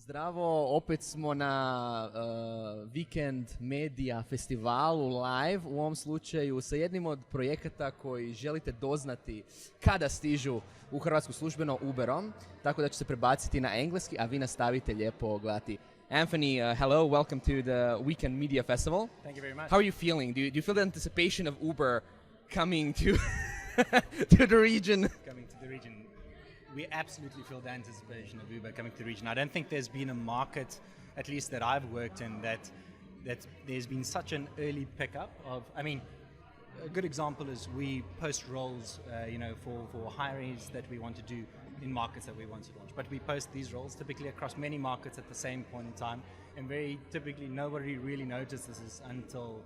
Zdravo, opet smo na Weekend Media festivalu live, u ovom slučaju sa jednim od projekata koji želite doznati kada stižu u Hrvatsku službeno Uberom, tako da ću se prebaciti na engleski, a vi nastavite lijepo gledati. Anthony, hello, welcome to the Weekend Media Festival. Thank you very much. How are you feeling? Do you feel the anticipation of Uber coming to to the region? Coming to the region. We absolutely feel the anticipation of Uber coming to the region. I don't think there's been a market, at least that I've worked in, that there's been such an early pickup of. I mean, a good example is we post roles, for hires that we want to do in markets that we want to launch. But we post these roles typically across many markets at the same point in time, and very typically nobody really notices this until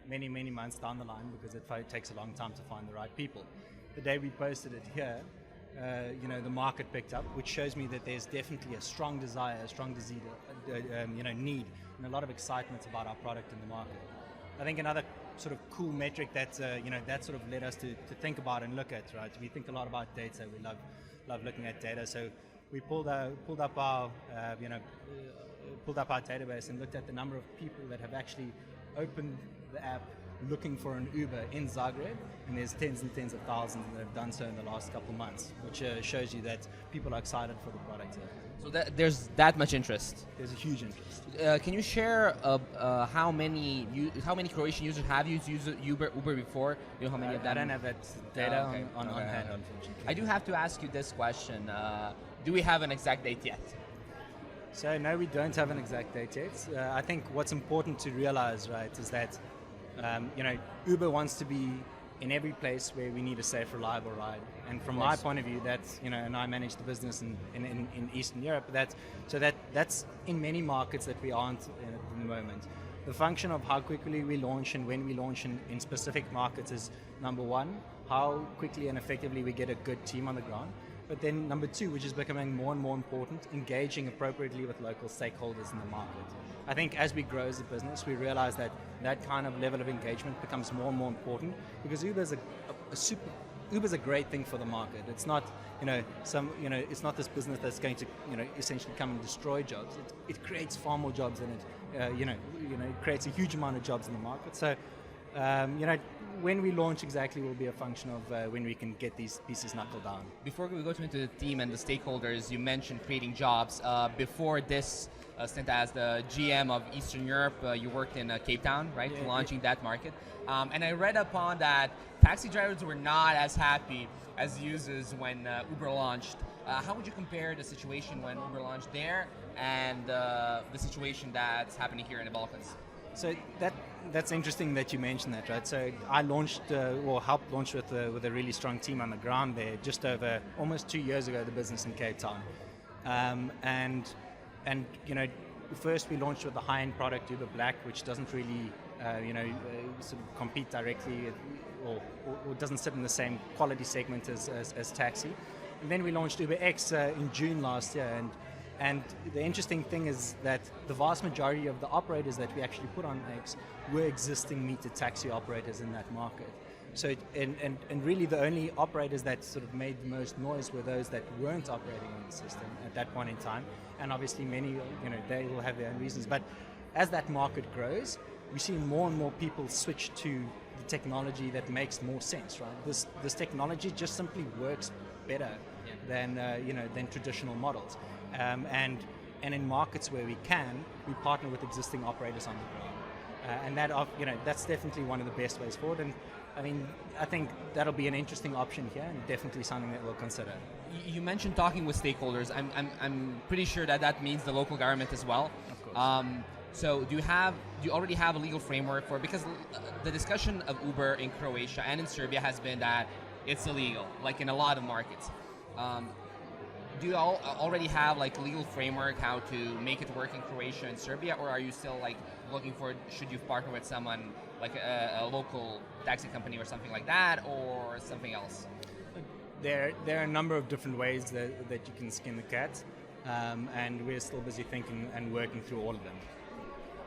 many months down the line, because it takes a long time to find the right people. The day we posted it here, the market picked up, which shows me that there's definitely a strong desire, need, and a lot of excitement about our product in the market. I think another sort of cool metric that that sort of led us to think about and look at, right? We think a lot about data. We love looking at data. So we pulled up our database and looked at the number of people that have actually opened the app looking for an Uber in Zagreb, and there's tens and tens of thousands that have done so in the last couple of months, which shows you that people are excited for the product here. So there's that much interest. There's a huge interest. Can you share how many Croatian users have used Uber before? You know how many of them? I don't have that data on Okay. hand, unfortunately. I do have to ask you this question. Do we have an exact date yet? So no, we don't have an exact date yet. I think what's important to realize, right, is that Uber wants to be in every place where we need a safe, reliable ride. And from my point of view, that's, and I manage the business in Eastern Europe, that's in many markets that we aren't in at the moment. The function of how quickly we launch and when we launch in specific markets is, number one, how quickly and effectively we get a good team on the ground. But then number two, which is becoming more and more important, engaging appropriately with local stakeholders in the market. I think as we grow as a business, we realize that kind of level of engagement becomes more and more important, because Uber's a great thing for the market. It's not, it's not this business that's going to, essentially come and destroy jobs. It creates far more jobs than it creates a huge amount of jobs in the market. So, when we launch exactly will be a function of when we can get these pieces knuckled down. Before we go into the team and the stakeholders, you mentioned creating jobs. Before this stint as the GM of Eastern Europe, you worked in Cape Town, right? Yeah, launching that market. And I read upon that taxi drivers were not as happy as users when Uber launched. How would you compare the situation when Uber launched there and the situation that's happening here in the Balkans? So that's interesting that you mentioned that, right? So I launched, helped launch with a really strong team on the ground there just over almost 2 years ago, the business in Cape Town. First we launched with the high-end product Uber Black, which doesn't really, sort of compete directly or doesn't sit in the same quality segment as taxi. And then we launched Uber X in June last year, and the interesting thing is that the vast majority of the operators that we actually put on X were existing metered taxi operators in that market. So, and really the only operators that sort of made the most noise were those that weren't operating on the system at that point in time. And obviously many, they will have their own reasons. But as that market grows, we see more and more people switch to the technology that makes more sense, right? This technology just simply works better than traditional models. And in markets where we can, we partner with existing operators on the ground, and that's definitely one of the best ways forward. And I think that'll be an interesting option here, and definitely something that we'll consider. You mentioned talking with stakeholders. I'm pretty sure that means the local government as well. Of course. So do you already have a legal framework for? Because the discussion of Uber in Croatia and in Serbia has been that it's illegal, like in a lot of markets. Do you already have like a legal framework how to make it work in Croatia and Serbia, or are you still like looking for, should you partner with someone like a local taxi company or something like that, or something else? There are a number of different ways that you can skin the cat, and we're still busy thinking and working through all of them.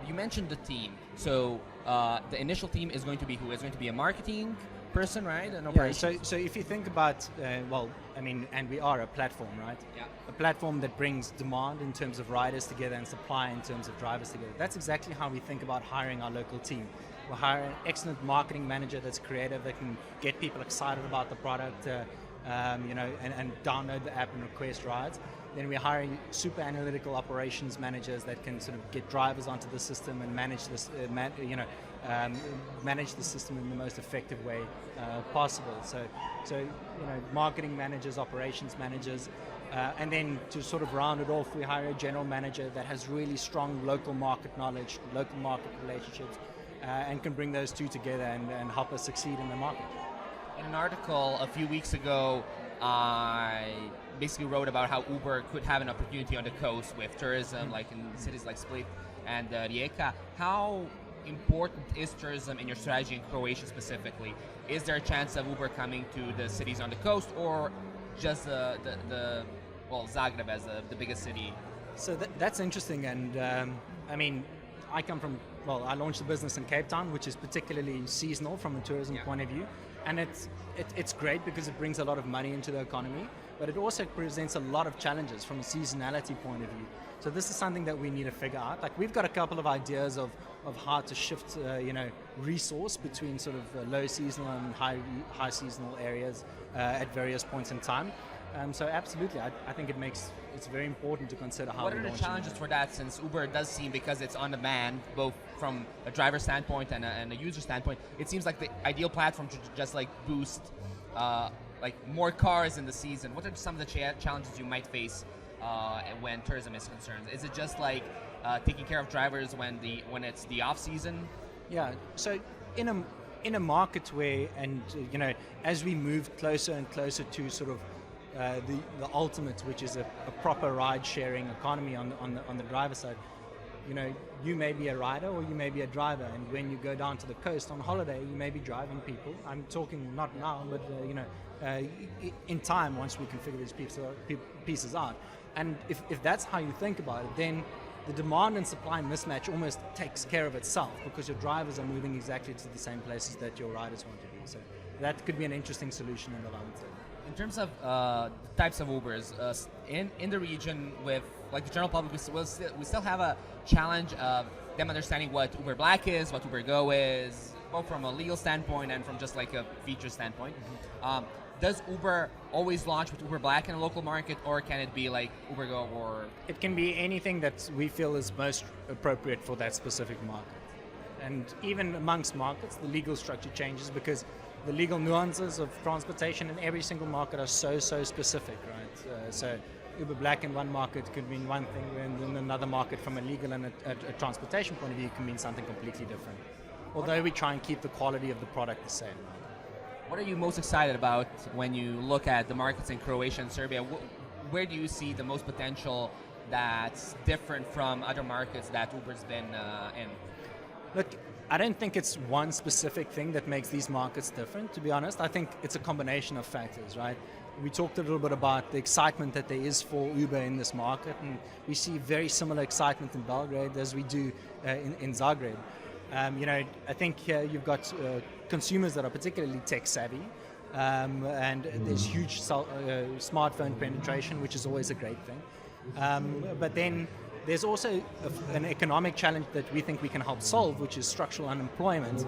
You mentioned the team. So the initial team is going to be who? Is going to be a marketing person, right? An Yeah, operation. so if you think about, and we are a platform, right? Yeah. A platform that brings demand in terms of riders together and supply in terms of drivers together. That's exactly how we think about hiring our local team. We'll hire an excellent marketing manager that's creative, that can get people excited about the product, and download the app and request rides. Then we hire super analytical operations managers that can sort of get drivers onto the system and manage this, manage the system in the most effective way possible. So marketing managers, operations managers, and then to sort of round it off, we hire a general manager that has really strong local market knowledge, local market relationships, and can bring those two together and help us succeed in the market. In an article a few weeks ago, I basically wrote about how Uber could have an opportunity on the coast with tourism, like in cities like Split and Rijeka. How important is tourism in your strategy in Croatia specifically? Is there a chance of Uber coming to the cities on the coast, or just Zagreb as the biggest city? So that's interesting, and I launched the business in Cape Town, which is particularly seasonal from a tourism point of view, and it's great because it brings a lot of money into the economy, but it also presents a lot of challenges from a seasonality point of view. So this is something that we need to figure out. Like, we've got a couple of ideas of how to shift resource between sort of low seasonal and high seasonal areas at various points in time. So absolutely, I think it's very important to consider how. What are the challenges for that, since Uber does seem, because it's on demand, both from a driver standpoint and a user standpoint, it seems like the ideal platform to just like boost like more cars in the season. What are some of the challenges you might face when tourism is concerned? Is it just like taking care of drivers when it's the off season? Yeah. So in a market where, and as we move closer and closer to sort of the ultimate, which is a proper ride-sharing economy on the driver side, you may be a rider or you may be a driver, and when you go down to the coast on holiday, you may be driving people. I'm talking not now, but in time, once we can figure these pieces out. And if that's how you think about it, then the demand and supply mismatch almost takes care of itself, because your drivers are moving exactly to the same places that your riders want to be. So that could be an interesting solution in the long term. In terms of types of Ubers, in the region with like the general public, we still have a challenge of them understanding what Uber Black is, what Uber Go is, both from a legal standpoint and from just like a feature standpoint. Does Uber always launch with Uber Black in a local market, or can it be like Uber Go, or? It can be anything that we feel is most appropriate for that specific market. And even amongst markets, the legal structure changes because the legal nuances of transportation in every single market are so specific, right? So Uber Black in one market could mean one thing, and in another market, from a legal and a transportation point of view, can mean something completely different. Although we try and keep the quality of the product the same. What are you most excited about when you look at the markets in Croatia and Serbia? Where do you see the most potential that's different from other markets that Uber's been in? Look, I don't think it's one specific thing that makes these markets different, to be honest. I think it's a combination of factors, right? We talked a little bit about the excitement that there is for Uber in this market, and we see very similar excitement in Belgrade as we do in Zagreb. I think here you've got consumers that are particularly tech savvy, and there's huge smartphone penetration, which is always a great thing. But then there's also an economic challenge that we think we can help solve, which is structural unemployment,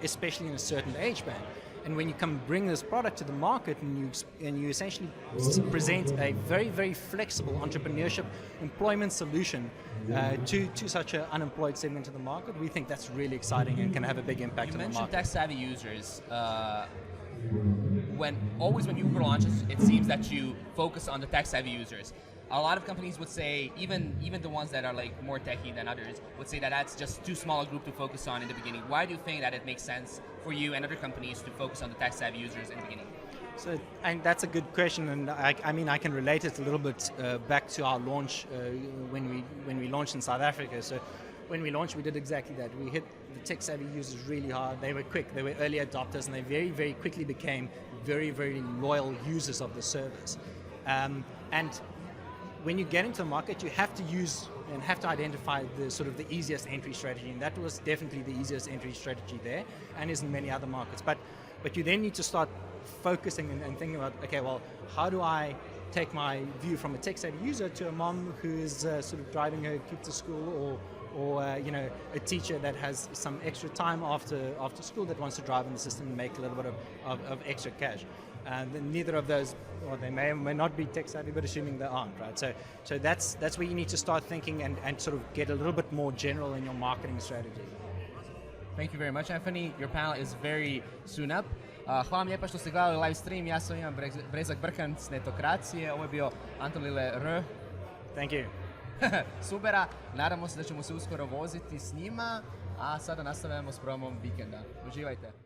especially in a certain age band. And when you come bring this product to the market and you essentially present a very, very flexible entrepreneurship employment solution to such an unemployed segment of the market, we think that's really exciting and can have a big impact on the market. You mentioned tech-savvy users. When Uber launches, it seems that you focus on the tech-savvy users. A lot of companies would say, even the ones that are like more techy than others, would say that that's just too small a group to focus on in the beginning. Why do you think that it makes sense for you and other companies to focus on the tech-savvy users in the beginning? So, and that's a good question, and I can relate it a little bit back to our launch when we launched in South Africa. So, when we launched, we did exactly that. We hit the tech-savvy users really hard. They were quick, they were early adopters, and they very, very quickly became very, very loyal users of the service. And when you get into the market, you have to use and have to identify the sort of the easiest entry strategy, and that was definitely the easiest entry strategy there, and is in many other markets. But you then need to start focusing and thinking about, okay, well, how do I take my view from a tech-savvy user to a mom who is sort of driving her kid to school, or a teacher that has some extra time after school that wants to drive in the system and make a little bit of extra cash. Neither of those, or they may or may not be tech-savvy, but assuming they aren't, right? So that's where you need to start thinking and sort of get a little bit more general in your marketing strategy. Thank you very much, Anthony. Your panel is very soon up. Hvala vam lijepa što ste gledali live stream. Ja sam Ivan Brezak Brkan s Netokracije. Ovo je bio Anton Lile R. Thank you. Supera. Nadamo se da ćemo se uskoro voziti s njima. A sada nastavljamo s promom vikenda. Uživajte.